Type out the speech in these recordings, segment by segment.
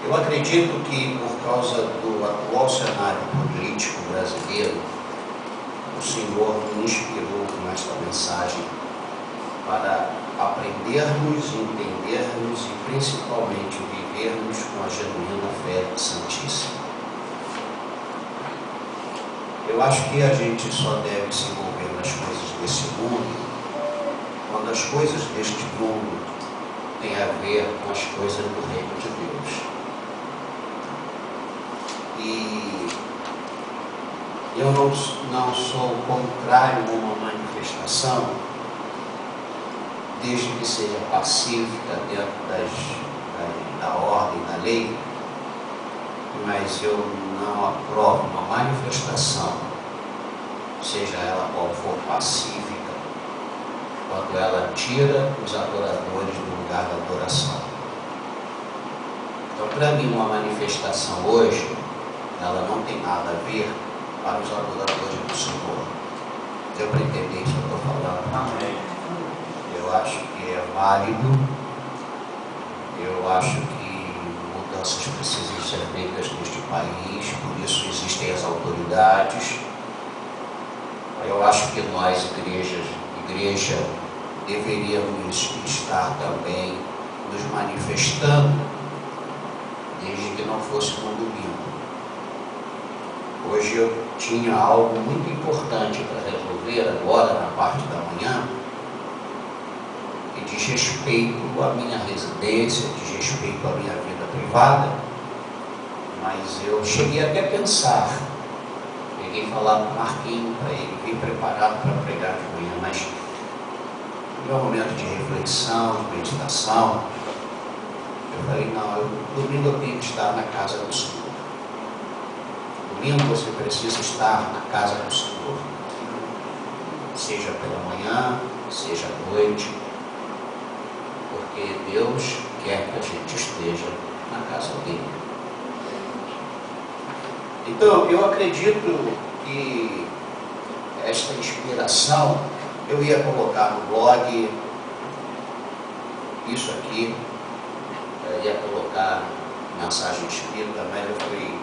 Eu acredito que, por causa do atual cenário político brasileiro, o Senhor me inspirou com esta mensagem para aprendermos, entendermos e principalmente vivermos com a genuína fé santíssima. Eu acho que a gente só deve se envolver nas coisas desse mundo quando as coisas deste mundo têm a ver com as coisas do reino de Deus. E eu não sou contrário a uma manifestação, desde que seja pacífica dentro da ordem, da lei, mas eu não aprovo uma manifestação, seja ela qual for pacífica, quando ela tira os adoradores do lugar da adoração. Então, para mim, uma manifestação hoje, ela não tem nada a ver para os adoradores do Senhor. Deu para entender isso que eu estou falando? Amém. Eu acho que é válido, eu acho que mudanças precisam ser feitas neste país, por isso existem as autoridades. Eu acho que nós, igreja, deveríamos estar também nos manifestando, desde que não fosse no domingo. Hoje eu tinha algo muito importante para resolver agora, na parte da manhã, que diz respeito à minha residência, diz respeito à minha vida privada, mas eu cheguei até a pensar, peguei falar com o Marquinhos para ele vir preparado para pregar de manhã, mas no meu momento de reflexão, de meditação, eu falei, não, domingo eu tenho que estar na casa do Senhor. Domingo você precisa estar na casa do Senhor, seja pela manhã, seja à noite, porque Deus quer que a gente esteja na casa dele. Então, eu acredito que esta inspiração, eu ia colocar no blog, isso aqui, eu ia colocar mensagem escrita, mas eu falei,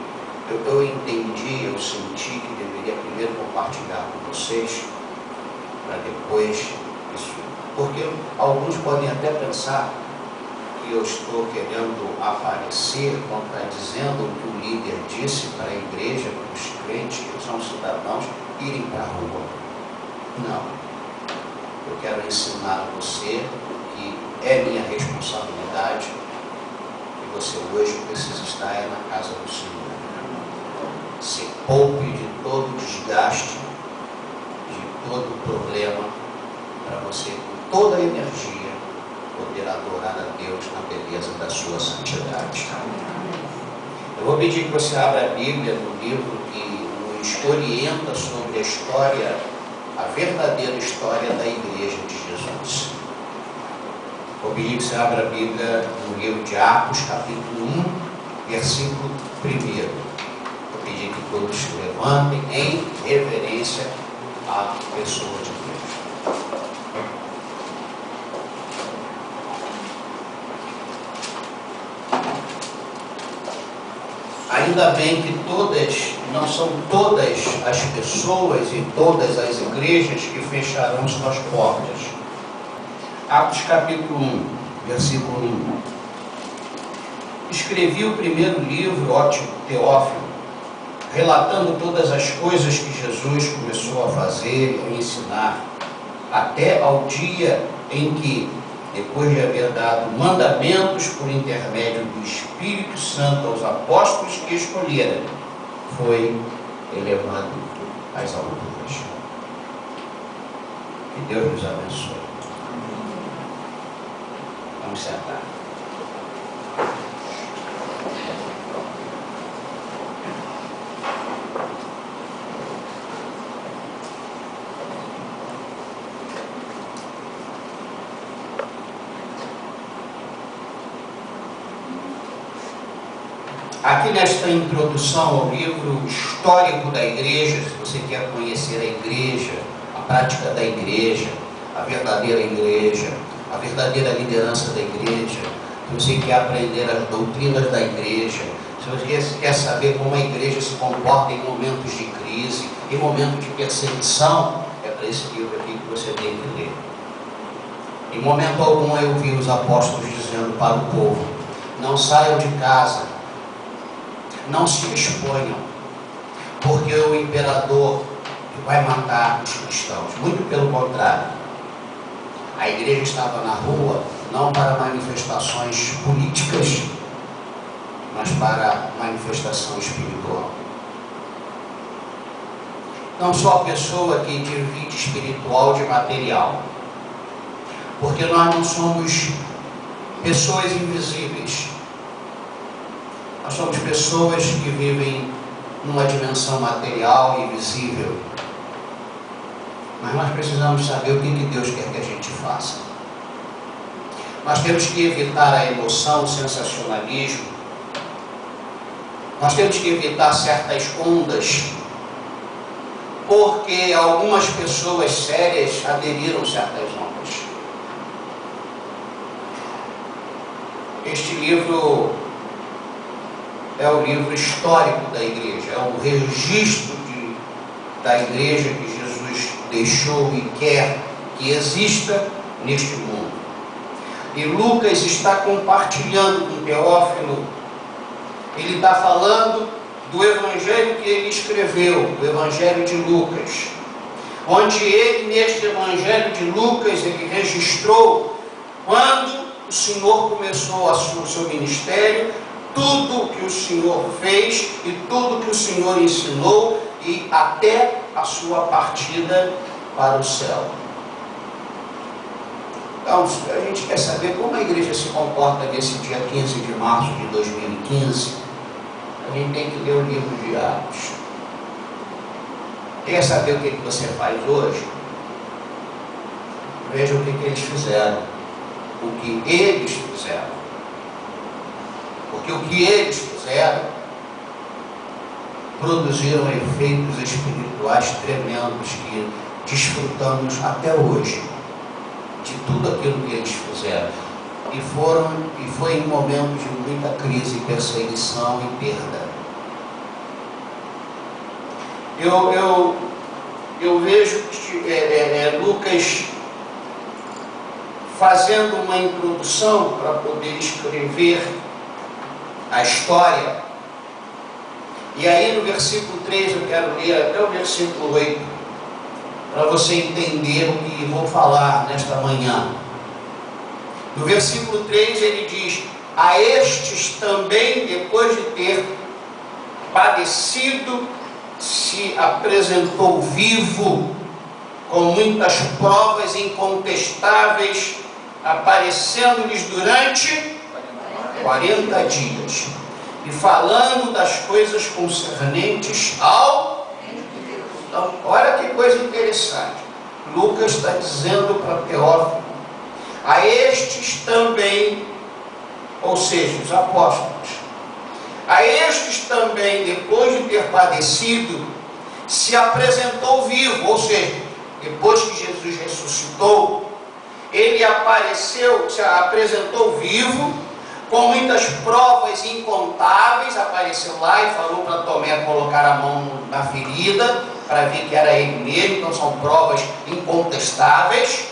eu entendi, eu senti que deveria primeiro compartilhar com vocês, para depois isso, porque alguns podem até pensar que eu estou querendo aparecer, contradizendo o que o líder disse para a igreja, para os crentes, que são cidadãos, irem para a rua. Não. Eu quero ensinar a você que é minha responsabilidade, que você hoje precisa estar na casa do Senhor. Se poupe de todo desgaste, de todo problema, para você, com toda a energia, poder adorar a Deus na beleza da sua santidade. Eu vou pedir que você abra a Bíblia no livro que nos orienta sobre a história, a verdadeira história da Igreja de Jesus. Vou pedir que você abra a Bíblia no livro de Atos, capítulo 1, versículo 1. Pedir que todos se levantem em reverência à pessoa de Deus. Ainda bem que não são todas as pessoas e todas as igrejas que fecharão suas portas. Atos capítulo 1, versículo 1. Escrevi o primeiro livro, ó Teófilo, relatando todas as coisas que Jesus começou a fazer e a ensinar, até ao dia em que, depois de haver dado mandamentos por intermédio do Espírito Santo aos apóstolos que escolheram, foi elevado às alturas. Que Deus nos abençoe. Vamos sentar. Aqui nesta introdução ao livro histórico da igreja, se você quer conhecer a igreja, a prática da igreja, a verdadeira liderança da igreja, se você quer aprender as doutrinas da igreja, se você quer saber como a igreja se comporta em momentos de crise, em momentos de perseguição, é para esse livro aqui que você tem que ler. Em momento algum eu vi os apóstolos dizendo para o povo: não saiam de casa, não se exponham, porque o imperador vai matar os cristãos. Muito pelo contrário, a igreja estava na rua não para manifestações políticas, mas para manifestação espiritual. Não sou a pessoa que divide espiritual de material, porque nós não somos pessoas invisíveis. Nós somos pessoas que vivem numa dimensão material e visível. Mas nós precisamos saber o que Deus quer que a gente faça. Nós temos que evitar a emoção, o sensacionalismo. Nós temos que evitar certas ondas, porque algumas pessoas sérias aderiram a certas ondas. Este livro é o livro histórico da igreja, é o registro da igreja que Jesus deixou e quer que exista neste mundo. E Lucas está compartilhando com Teófilo, ele está falando do evangelho que ele escreveu, o evangelho de Lucas, onde ele, neste evangelho de Lucas, ele registrou quando o Senhor começou o seu ministério, tudo que o Senhor fez e tudo que o Senhor ensinou, e até a sua partida para o céu. Então, a gente quer saber como a igreja se comporta nesse dia 15 de março de 2015, a gente tem que ler o livro de Atos. Quer saber o que você faz hoje? Veja o que eles fizeram, o que eles fizeram. Porque o que eles fizeram produziram efeitos espirituais tremendos que desfrutamos até hoje de tudo aquilo que eles fizeram. E foi em momentos de muita crise, perseguição e perda. Eu vejo Lucas fazendo uma introdução para poder escrever a história. E aí no versículo 3 eu quero ler até o versículo 8, para você entender o que vou falar nesta manhã. No versículo 3 ele diz: a estes também, depois de ter padecido, se apresentou vivo, com muitas provas incontestáveis, aparecendo-lhes durante 40 dias, e falando das coisas concernentes ao... Então, olha que coisa interessante. Lucas está dizendo para Teófilo: a estes também, ou seja, os apóstolos, a estes também, depois de ter padecido, se apresentou vivo, ou seja, depois que Jesus ressuscitou, ele apareceu, se apresentou vivo, com muitas provas incontáveis, apareceu lá e falou para Tomé colocar a mão na ferida, para ver que era ele mesmo. Então são provas incontestáveis,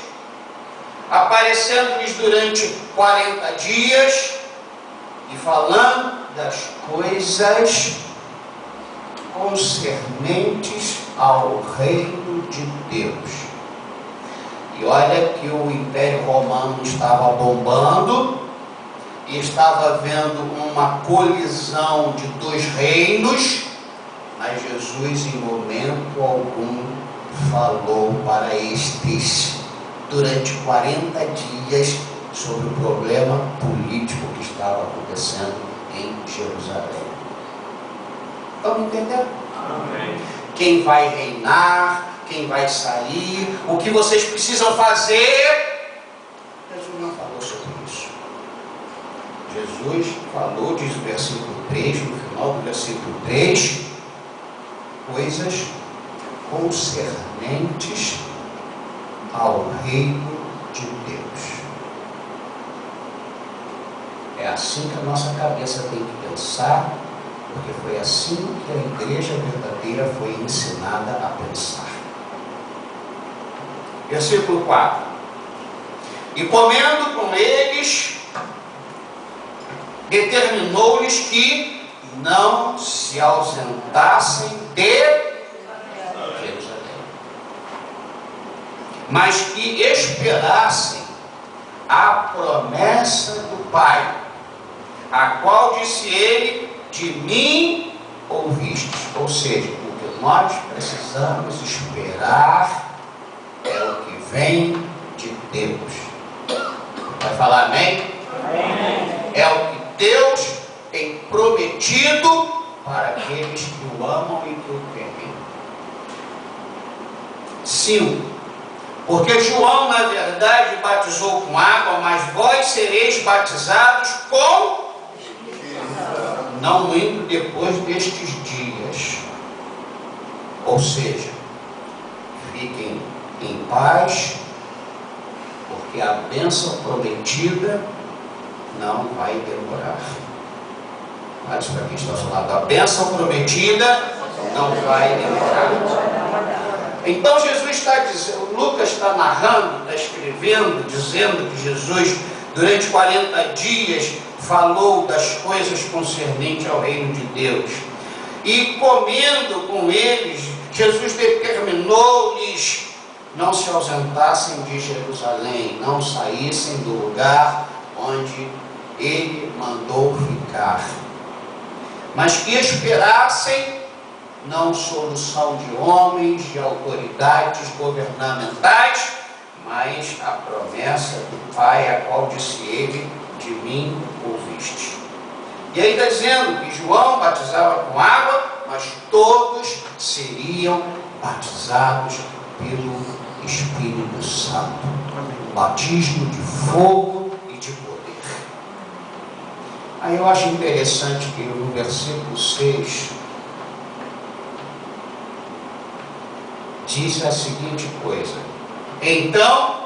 aparecendo-lhes durante 40 dias, e falando das coisas concernentes ao reino de Deus. E olha que o Império Romano estava bombando, e estava havendo uma colisão de dois reinos, mas Jesus em momento algum falou para estes durante 40 dias sobre o problema político que estava acontecendo em Jerusalém. Estão entendendo? Amém. Quem vai reinar, quem vai sair, o que vocês precisam fazer, Jesus não falou sobre isso. Jesus falou, diz o versículo 3, no final do versículo 3, coisas concernentes ao reino de Deus. É assim que a nossa cabeça tem que pensar, porque foi assim que a igreja verdadeira foi ensinada a pensar. Versículo 4. E comendo com eles, determinou-lhes que não se ausentassem de Jerusalém, mas que esperassem a promessa do Pai, a qual disse ele: de mim ouvistes. Ou seja, o que nós precisamos esperar é o que vem de Deus. Vai falar amém? Amém. É o que Deus tem prometido para aqueles que o amam e que o temem. 5. Porque João, na verdade, batizou com água, mas vós sereis batizados com... Não muito depois destes dias. Ou seja, fiquem em paz, porque a bênção prometida não vai demorar. Mas para quem está falando, a bênção prometida não vai demorar. Então Jesus está dizendo, Lucas está narrando, está escrevendo, dizendo que Jesus, durante 40 dias, falou das coisas concernentes ao reino de Deus. E comendo com eles, Jesus determinou-lhes não se ausentassem de Jerusalém, não saíssem do lugar onde ele mandou ficar, mas que esperassem não solução de homens, de autoridades governamentais, mas a promessa do Pai, a qual disse ele: de mim ouviste. E aí está dizendo que João batizava com água, mas todos seriam batizados pelo Espírito Santo. Batismo de fogo e de poder. Aí eu acho interessante que no versículo 6 diz a seguinte coisa: então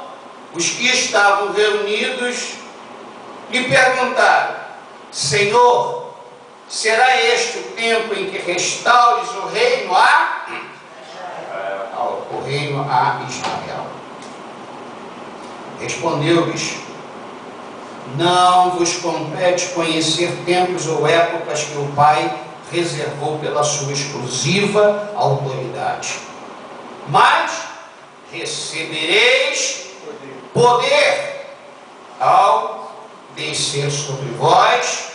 os que estavam reunidos lhe perguntaram: Senhor, será este o tempo em que restaures o reino a Israel? Respondeu-lhes: não vos compete conhecer tempos ou épocas que o Pai reservou pela sua exclusiva autoridade, mas recebereis poder ao descer sobre vós,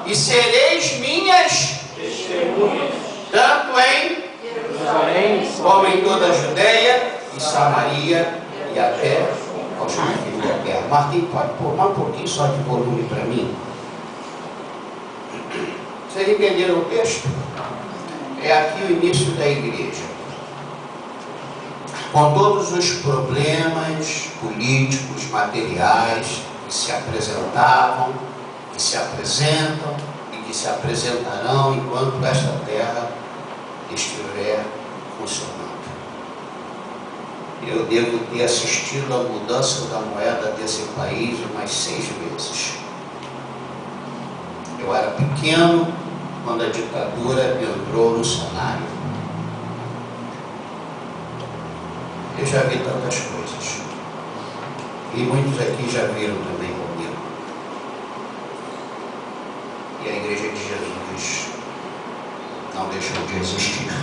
e sereis minhas testemunhas, tanto em Jerusalém como em toda a Judeia e Samaria e até aos confins da terra. Marquinhos, pode pôr um pouquinho só de volume para mim? Vocês entenderam o texto? É aqui o início da igreja, com todos os problemas políticos, materiais que se apresentavam, que se apresentam e que se apresentarão enquanto esta terra estiver funcionando. Eu devo ter assistido à mudança da moeda desse país umas 6 vezes. Eu era pequeno quando a ditadura entrou no cenário. Eu já vi tantas coisas. E muitos aqui já viram também comigo. E a Igreja de Jesus não deixou de existir.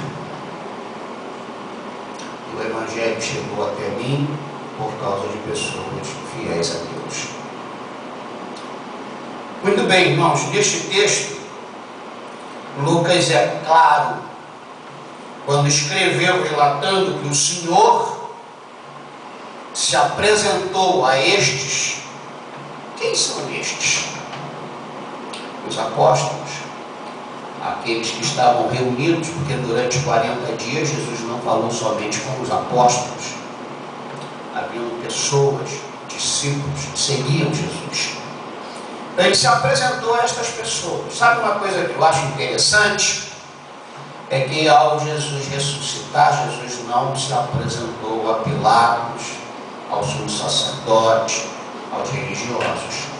O Evangelho chegou até mim por causa de pessoas fiéis a Deus. Muito bem, irmãos, neste texto, Lucas é claro quando escreveu relatando que o Senhor se apresentou a estes. Quem são estes? Os apóstolos, aqueles que estavam reunidos, porque durante 40 dias Jesus não falou somente com os apóstolos. Haviam pessoas, discípulos, que seguiam Jesus. Então ele se apresentou a estas pessoas. Sabe uma coisa que eu acho interessante? É que ao Jesus ressuscitar, Jesus não se apresentou a Pilatos, ao sumo sacerdote, aos religiosos.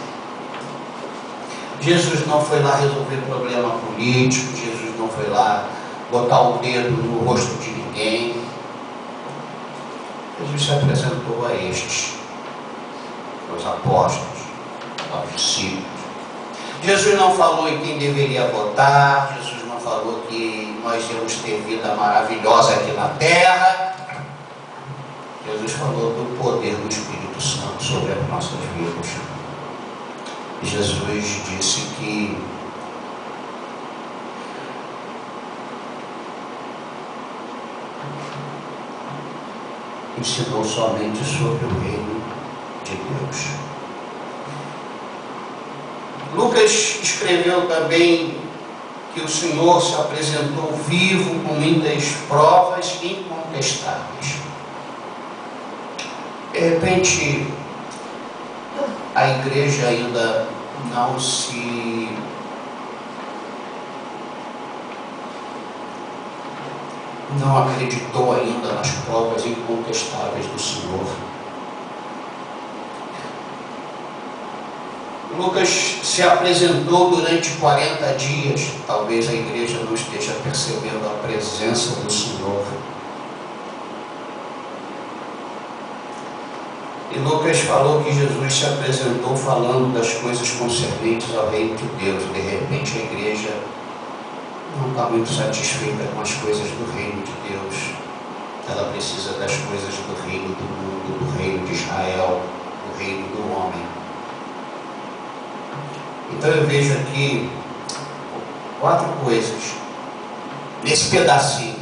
Jesus não foi lá resolver problema político, Jesus não foi lá botar o dedo no rosto de ninguém. Jesus se apresentou a estes, aos apóstolos, aos discípulos. Jesus não falou em quem deveria votar, Jesus não falou que nós íamos ter vida maravilhosa aqui na terra. Jesus falou do poder do Espírito Santo sobre as nossas vidas. Jesus disse que ensinou somente sobre o reino de Deus. Lucas escreveu também que o Senhor se apresentou vivo com muitas provas incontestáveis. De repente, a igreja ainda não acreditou ainda nas provas incontestáveis do Senhor. Lucas se apresentou durante 40 dias. Talvez a igreja não esteja percebendo a presença do Senhor. E Lucas falou que Jesus se apresentou falando das coisas concernentes ao reino de Deus. De repente a igreja não está muito satisfeita com as coisas do reino de Deus. Ela precisa das coisas do reino do mundo, do reino de Israel, do reino do homem. Então eu vejo aqui 4 coisas nesse pedacinho.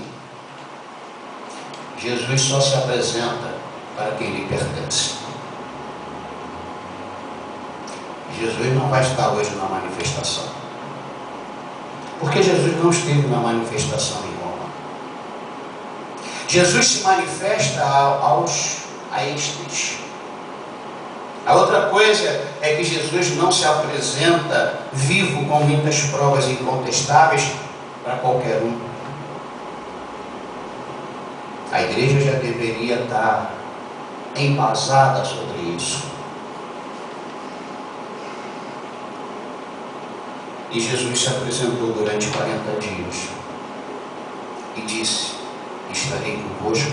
Jesus só se apresenta para quem lhe pertence. Jesus não vai estar hoje na manifestação, porque Jesus não esteve na manifestação em Roma. Jesus se manifesta a estes. A outra coisa é que Jesus não se apresenta vivo com muitas provas incontestáveis para qualquer um. A igreja já deveria estar embasada sobre isso. E Jesus se apresentou durante 40 dias e disse: estarei convosco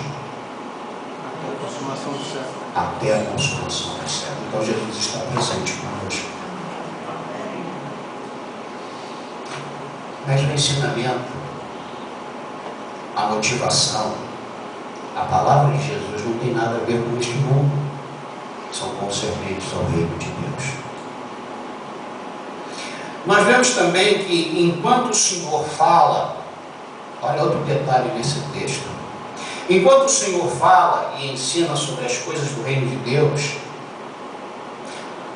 até a consumação do século. Então Jesus está presente conosco. Mas o ensinamento, a motivação, a palavra de Jesus não tem nada a ver com este mundo. São concernentes ao reino de Deus. Nós vemos também que enquanto o Senhor fala, olha outro detalhe nesse texto, enquanto o Senhor fala e ensina sobre as coisas do reino de Deus,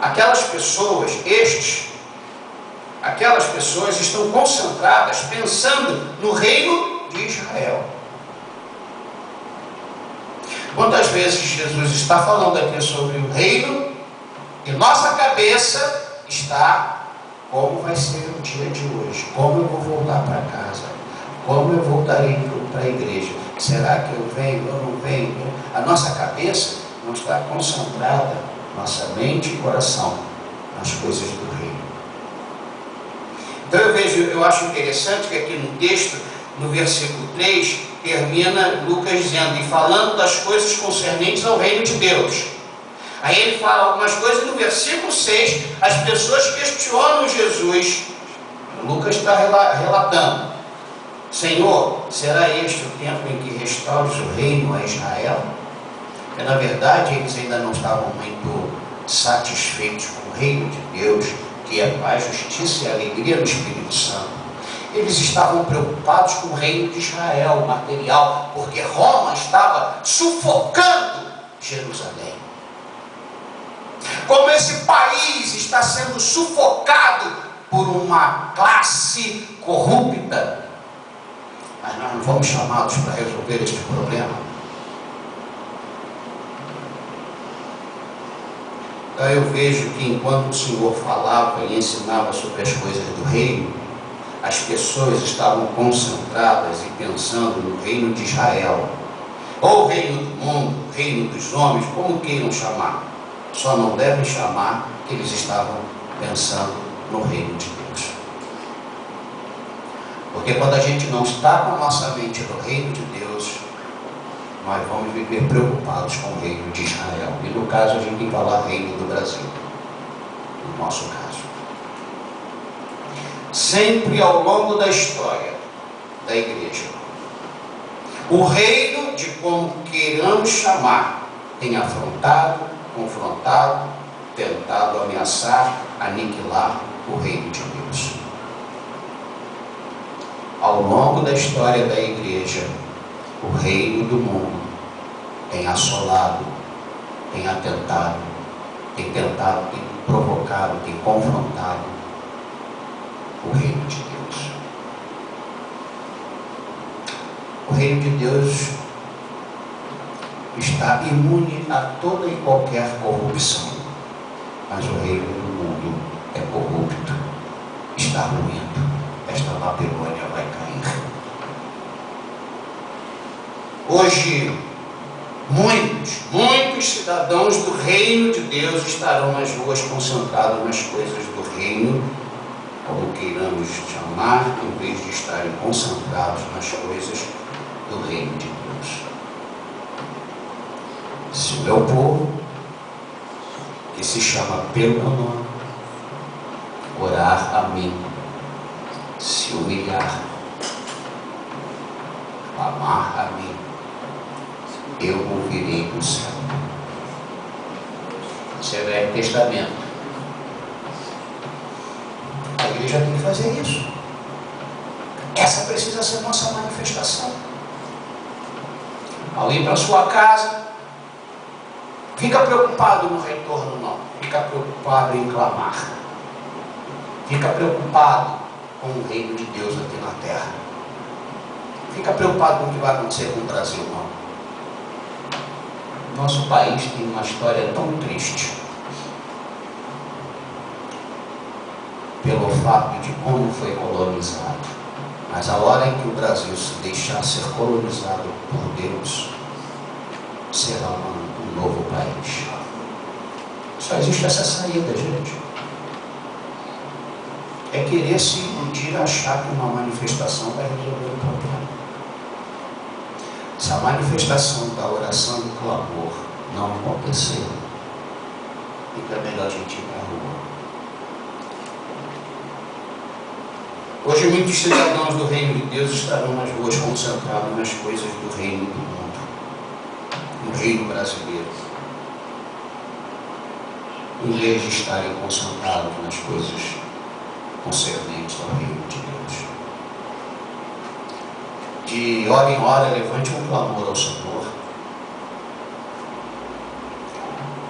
aquelas pessoas estão concentradas pensando no reino de Israel. Quantas vezes Jesus está falando aqui sobre o reino e nossa cabeça está: como vai ser o dia de hoje? Como eu vou voltar para casa? Como eu voltarei para a igreja? Será que eu venho ou não venho? A nossa cabeça não está concentrada, nossa mente e coração, nas coisas do reino. Então eu acho interessante que aqui no texto, no versículo 3, termina Lucas dizendo: e falando das coisas concernentes ao reino de Deus. Aí ele fala algumas coisas, e no versículo 6, as pessoas questionam Jesus. Lucas está relatando: Senhor, será este o tempo em que restaures o reino a Israel? Porque na verdade eles ainda não estavam muito satisfeitos com o reino de Deus, que é paz, justiça e alegria no Espírito Santo. Eles estavam preocupados com o reino de Israel, material, porque Roma estava sufocando Jerusalém. Como esse país está sendo sufocado por uma classe corrupta, mas nós não fomos chamados para resolver este problema. Então eu vejo que enquanto o Senhor falava e ensinava sobre as coisas do reino, as pessoas estavam concentradas e pensando no reino de Israel. ou reino do mundo, reino dos homens, como queiram chamar. Só não devem chamar que eles estavam pensando no reino de Deus. Porque quando a gente não está com a nossa mente no reino de Deus, nós vamos viver preocupados com o reino de Israel. E no caso a gente tem que falar reino do Brasil, no nosso caso. Sempre ao longo da história da igreja, o reino, de como queiramos chamar, tem afrontado, confrontado, tentado ameaçar, aniquilar o reino de Deus. Ao longo da história da igreja, o reino do mundo tem assolado, tem atentado, tem tentado, tem provocado, tem confrontado o reino de Deus. O reino de Deus está imune a toda e qualquer corrupção, mas o reino do mundo é corrupto, está ruindo. Esta Babilônia vai cair. Hoje, muitos cidadãos do reino de Deus estarão nas ruas concentrados nas coisas do reino, como queiramos chamar, em vez de estarem concentrados nas coisas do reino de Deus. Se o meu povo, que se chama pelo meu nome, orar a mim, se humilhar, clamar a mim, eu ouvirei do céu. Isso é Velho Testamento. A igreja tem que fazer isso. Essa precisa ser nossa manifestação. Ao ir para a sua casa, fica preocupado no retorno, não. Fica preocupado em clamar. Fica preocupado com o reino de Deus aqui na terra. Fica preocupado com o que vai acontecer com o Brasil, não. Nosso país tem uma história tão triste pelo fato de como foi colonizado. Mas a hora em que o Brasil se deixar ser colonizado por Deus, será um novo país. Só existe essa saída, gente. É querer se iludir, achar que uma manifestação vai resolver o problema. Se a manifestação da oração e do clamor não acontecer, fica melhor a gente ir para a rua. Hoje muitos cidadãos do reino de Deus estarão nas ruas concentrados nas coisas do reino do mundo, no reino brasileiro, em vez de estarem concentrados nas coisas concernentes ao reino de Deus. De hora em hora, levante um clamor ao Senhor.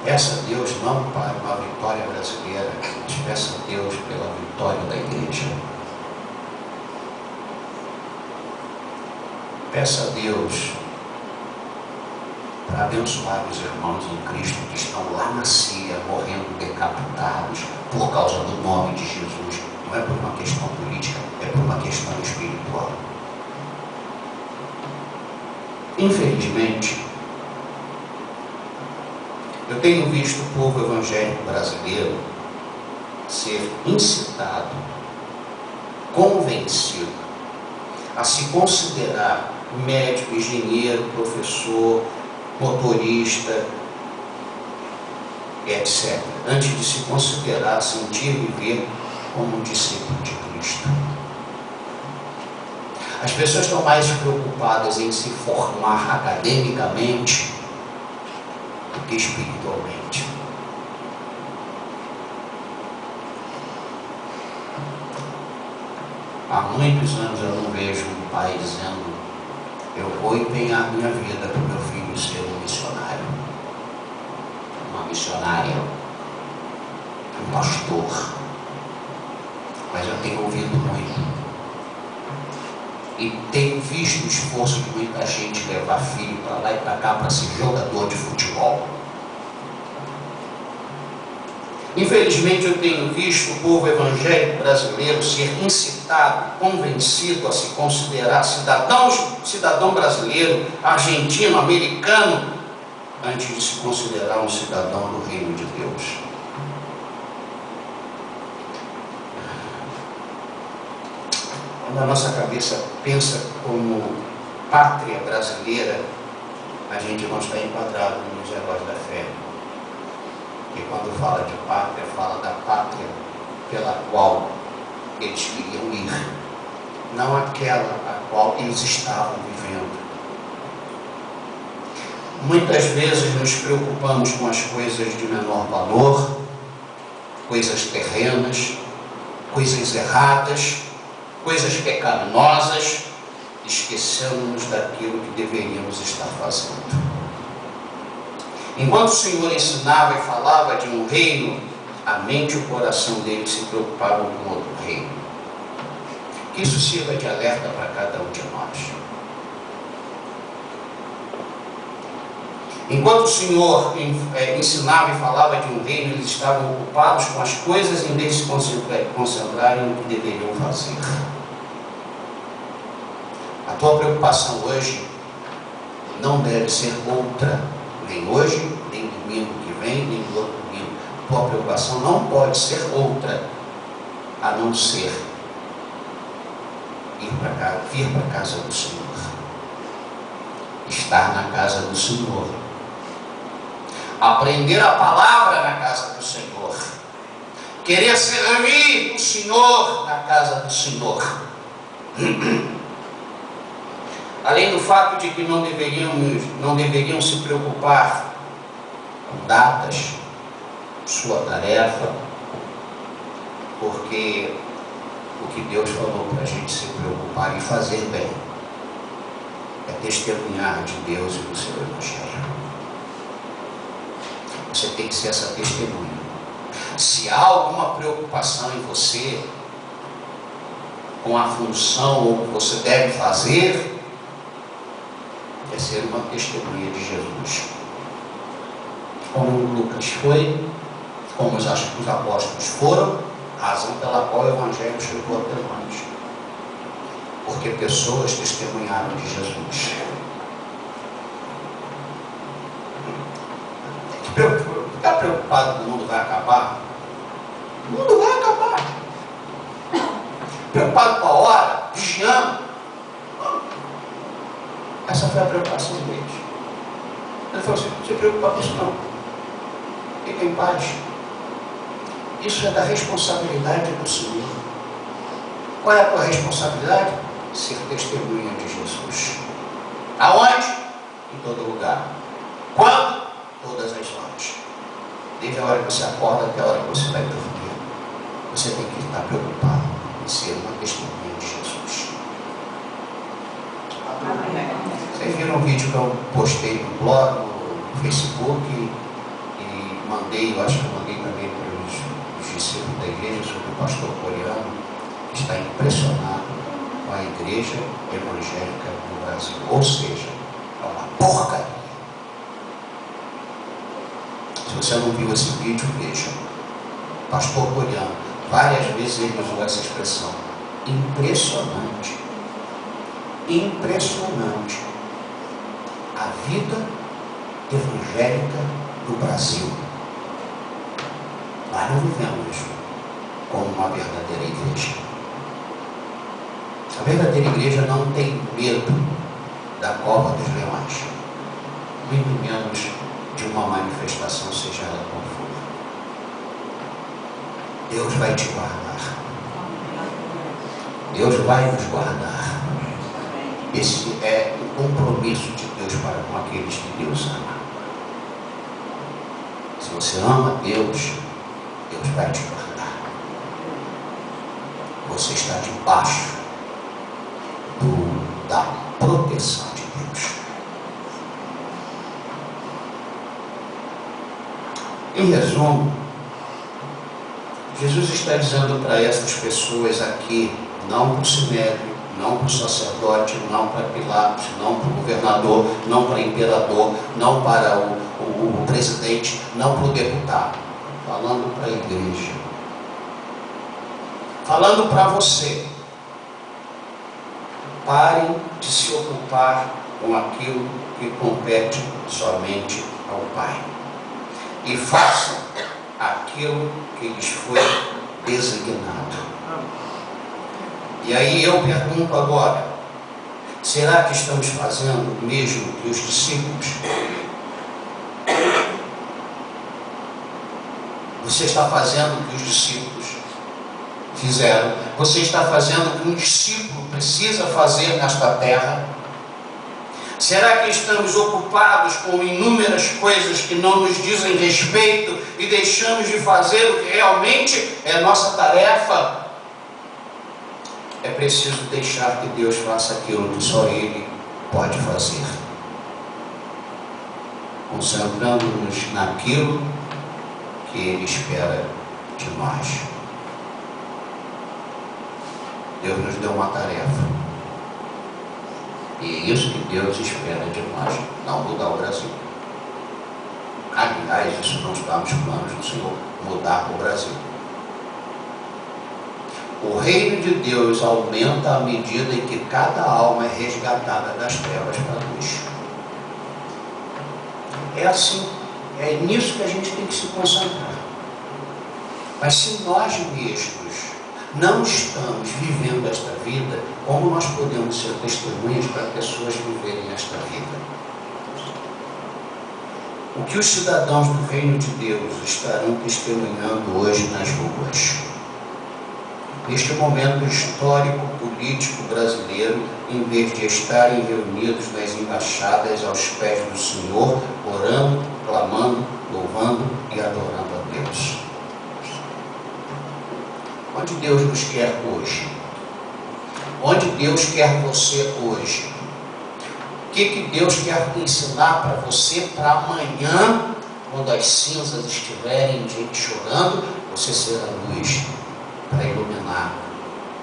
Peça a Deus não para uma vitória brasileira, mas peça a Deus pela vitória da igreja. Peça a Deus para abençoar os irmãos em Cristo que estão lá na Síria, morrendo decapitados por causa do nome de Jesus. Não é por uma questão política, é por uma questão espiritual. Infelizmente, eu tenho visto o povo evangélico brasileiro ser incitado, convencido a se considerar médico, engenheiro, professor, motorista, etc., antes de se considerar, sentir e viver como um discípulo de Cristo. As pessoas estão mais preocupadas em se formar academicamente do que espiritualmente. Há muitos anos eu não vejo um pai dizendo: eu vou empenhar minha vida para o meu filho ser um missionário, uma missionária, um pastor. Mas eu tenho ouvido muito. E tenho visto o esforço de muita gente levar filho para lá e para cá para ser jogador de futebol. Infelizmente, eu tenho visto o povo evangélico brasileiro ser incitado, convencido a se considerar cidadão brasileiro, argentino, americano, antes de se considerar um cidadão do reino de Deus. Quando a nossa cabeça pensa como pátria brasileira, a gente não está enquadrado nos negócios da fé. E quando fala de pátria, fala da pátria pela qual eles queriam ir, não aquela a qual eles estavam vivendo. Muitas vezes nos preocupamos com as coisas de menor valor, coisas terrenas, coisas erradas, coisas pecaminosas, esquecendo-nos daquilo que deveríamos estar fazendo. Enquanto o Senhor ensinava e falava de um reino, a mente e o coração dele se preocupavam com outro reino. Que isso sirva de alerta para cada um de nós. Enquanto o Senhor ensinava e falava de um reino, eles estavam ocupados com as coisas em vez de se concentrarem no que deveriam fazer. A tua preocupação hoje não deve ser outra, nem hoje, nem domingo que vem, nem no outro domingo. A tua preocupação não pode ser outra, a não ser vir para a casa do Senhor, estar na casa do Senhor, aprender a palavra na casa do Senhor, querer servir o Senhor na casa do Senhor. Além do fato de que não deveriam se preocupar com datas, sua tarefa, porque o que Deus falou para a gente se preocupar e fazer bem é testemunhar de Deus e do seu Evangelho. Você tem que ser essa testemunha. Se há alguma preocupação em você com a função ou o que você deve fazer, é ser uma testemunha de Jesus. Como Lucas foi, como os apóstolos foram, razão pela qual o Evangelho chegou até nós. Porque pessoas testemunharam de Jesus. Ficar preocupado que o mundo vai acabar? O mundo vai acabar. Preocupado com a hora, vigiando. Essa foi a preocupação deles. Ele falou assim: não se preocupa com isso não. Fica em paz. Isso é da responsabilidade do Senhor. Qual é a tua responsabilidade? Ser testemunha de Jesus. Aonde? Em todo lugar. Quando? Todas as horas. Desde a hora que você acorda até a hora que você vai dormir. Você tem que estar preocupado em ser uma testemunha de Jesus. Vocês viram um vídeo que eu postei no blog, no Facebook, e mandei, eu acho que eu mandei também para os discípulos da igreja, sobre o pastor coreano, que está impressionado com a igreja evangélica no Brasil. Ou seja, é uma porcaria. Se você não viu esse vídeo, veja. Pastor coreano, várias vezes ele usou essa expressão. Impressionante. Impressionante. A vida evangélica do Brasil. Nós não vivemos como uma verdadeira igreja. A verdadeira igreja não tem medo da cova dos leões, muito menos de uma manifestação, seja ela qual for. Deus vai te guardar. Deus vai nos guardar. Esse é o compromisso de Deus para com aqueles que Deus ama. Se você ama Deus, Deus vai te guardar. Você está debaixo da proteção de Deus. Em resumo, Jesus está dizendo para essas pessoas aqui, não para o sinédrio, não para o sacerdote, não para Pilatos, não para o governador, não para o imperador, não para o presidente, não para o deputado. falando para a igreja, falando para você. Parem de se ocupar com aquilo que compete somente ao Pai. E façam aquilo que lhes foi designado. E aí eu pergunto agora, será que estamos fazendo o mesmo que os discípulos? Você está fazendo o que os discípulos fizeram? Você está fazendo o que um discípulo precisa fazer nesta terra? Será que estamos ocupados com inúmeras coisas que não nos dizem respeito e deixamos de fazer o que realmente é nossa tarefa? É preciso deixar que Deus faça aquilo que só Ele pode fazer, concentrando-nos naquilo que Ele espera de nós. Deus nos deu uma tarefa, e é isso que Deus espera de nós, não mudar o Brasil. Aliás, isso não está nos planos do Senhor, mudar o Brasil. O reino de Deus aumenta à medida em que cada alma é resgatada das trevas para a luz. É assim, é nisso que a gente tem que se concentrar. Mas se nós mesmos não estamos vivendo esta vida, como nós podemos ser testemunhas para pessoas viverem esta vida? O que os cidadãos do reino de Deus estarão testemunhando hoje nas ruas? Neste momento histórico, político brasileiro, em vez de estarem reunidos nas embaixadas aos pés do Senhor, orando, clamando, louvando e adorando a Deus. Onde Deus nos quer hoje? Onde Deus quer você hoje? O que Deus quer te ensinar para você, para amanhã, quando as cinzas estiverem, gente chorando, você ser a luz para iluminar,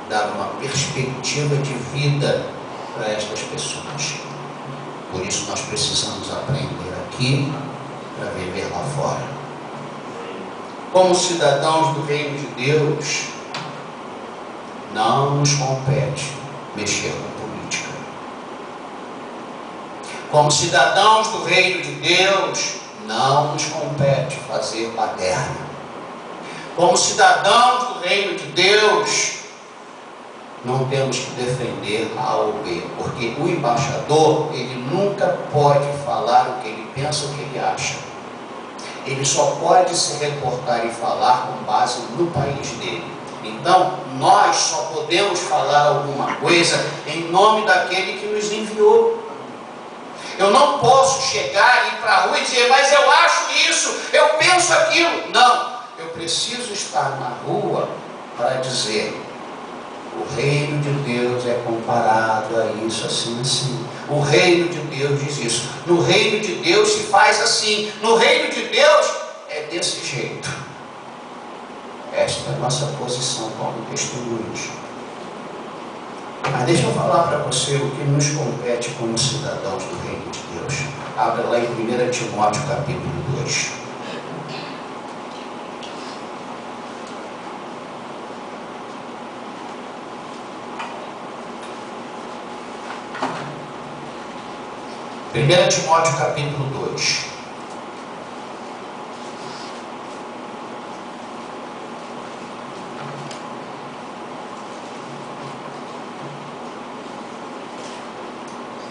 dar uma perspectiva de vida para estas pessoas. Por isso nós precisamos aprender aqui para viver lá fora. Como cidadãos do reino de Deus, não nos compete mexer com política. Como cidadãos do reino de Deus, não nos compete fazer baderna. Como cidadãos do reino de Deus, não temos que defender A ou B, porque o embaixador, ele nunca pode falar o que ele pensa, o que ele acha. Ele só pode se reportar e falar com base no país dele. Então, nós só podemos falar alguma coisa em nome daquele que nos enviou. Eu não posso chegar e ir para a rua e dizer, mas eu acho isso, eu penso aquilo. Não. Eu preciso estar na rua para dizer, o reino de Deus é comparado a isso, assim, assim. O reino de Deus diz isso. No reino de Deus se faz assim. No reino de Deus é desse jeito. Esta é a nossa posição como testemunhos. Mas deixa eu falar para você o que nos compete como cidadãos do reino de Deus. Abra lá em 1 Timóteo capítulo 2. Primeira Timóteo capítulo 2.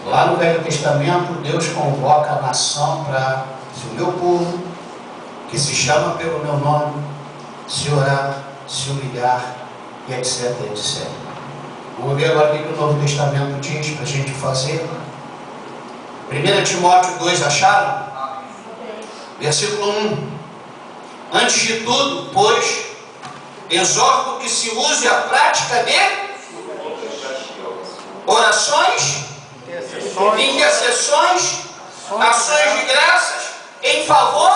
Lá no Velho Testamento, Deus convoca a nação para, se o meu povo, que se chama pelo meu nome, se orar, se humilhar, e etc, etc. Vamos ver agora o que o Novo Testamento diz para a gente fazer. 1 Timóteo 2, acharam? Versículo 1. Antes de tudo, pois, exorto que se use a prática de orações, intercessões, ações de graças, em favor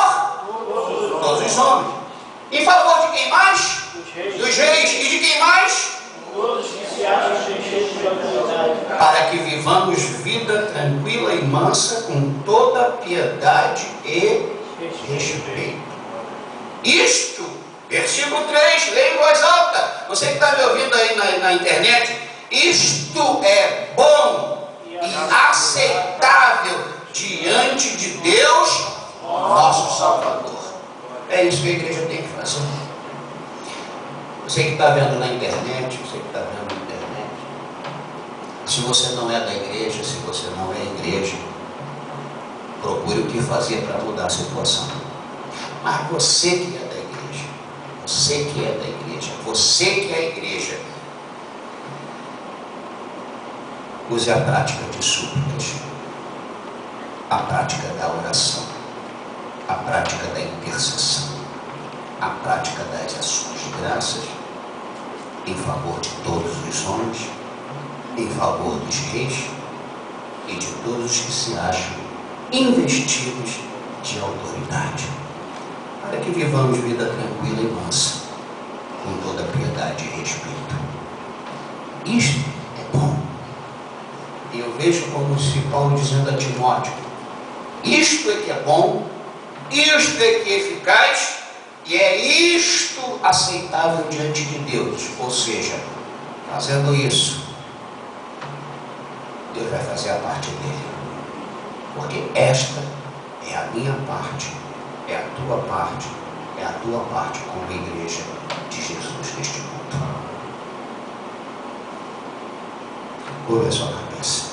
de todos os homens. Em favor de quem mais? Dos reis. E de quem mais? Todos que se acham cheios de autoridade. Para que vivamos vida tranquila e mansa, com toda piedade e respeito. Isto, versículo 3, leia em voz alta. Você que está me ouvindo aí na internet, isto é bom e aceitável diante de Deus, nosso Salvador. É isso que a igreja tem que fazer. Você que está vendo na internet, se você não é da igreja, se você não é igreja, procure o que fazer para mudar a situação. Mas você que é da igreja, você que é a igreja, use a prática de súplicas, a prática da oração, a prática da intercessão, a prática das ações de graças em favor de todos os homens, em favor dos reis e de todos os que se acham investidos de autoridade, para que vivamos vida tranquila e mansa, com toda piedade e respeito. Isto é bom. E eu vejo como se Paulo dizendo a Timóteo: isto é que é bom, isto é que é eficaz, e é isto aceitável diante de Deus. Ou seja, fazendo isso, Deus vai fazer a parte dele, porque esta é a minha parte, é a tua parte, é a tua parte como igreja de Jesus neste mundo. Curva a sua cabeça.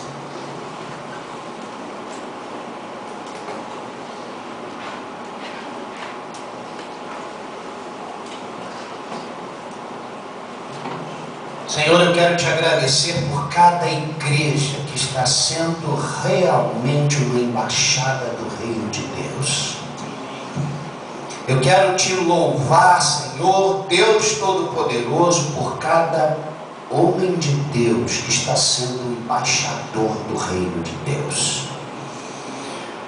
Senhor, eu quero te agradecer por cada igreja que está sendo realmente uma embaixada do reino de Deus. Eu quero te louvar, Senhor, Deus Todo-Poderoso, por cada homem de Deus que está sendo embaixador do reino de Deus.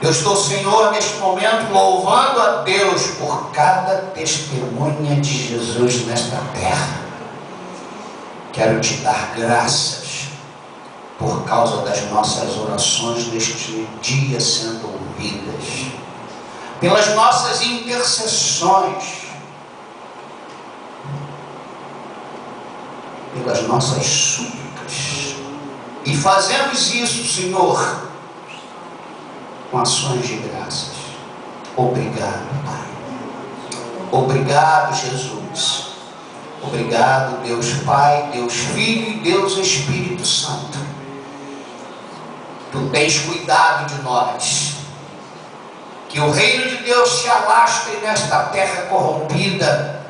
Eu estou, Senhor, neste momento louvando a Deus por cada testemunha de Jesus nesta terra. Quero te dar graças por causa das nossas orações neste dia sendo ouvidas, pelas nossas intercessões, pelas nossas súplicas. E fazemos isso, Senhor, com ações de graças. Obrigado, Pai. Obrigado, Jesus. Obrigado, Deus Pai, Deus Filho e Deus Espírito Santo. Tu tens cuidado de nós. Que o reino de Deus se alastre nesta terra corrompida.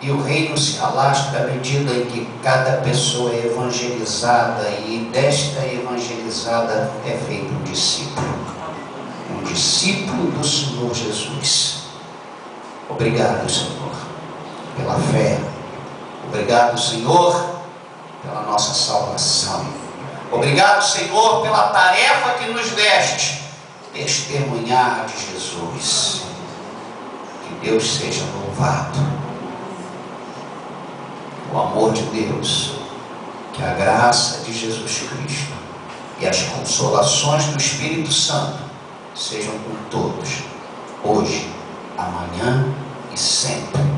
E o reino se alastre à medida em que cada pessoa é evangelizada. E desta evangelizada é feito um discípulo. Um discípulo do Senhor Jesus. Obrigado, Senhor, pela fé. Obrigado, Senhor, pela nossa salvação. Obrigado, Senhor, pela tarefa que nos deste, testemunhar de Jesus. Que Deus seja louvado. O amor de Deus, que a graça de Jesus Cristo e as consolações do Espírito Santo sejam com todos, hoje, amanhã e sempre.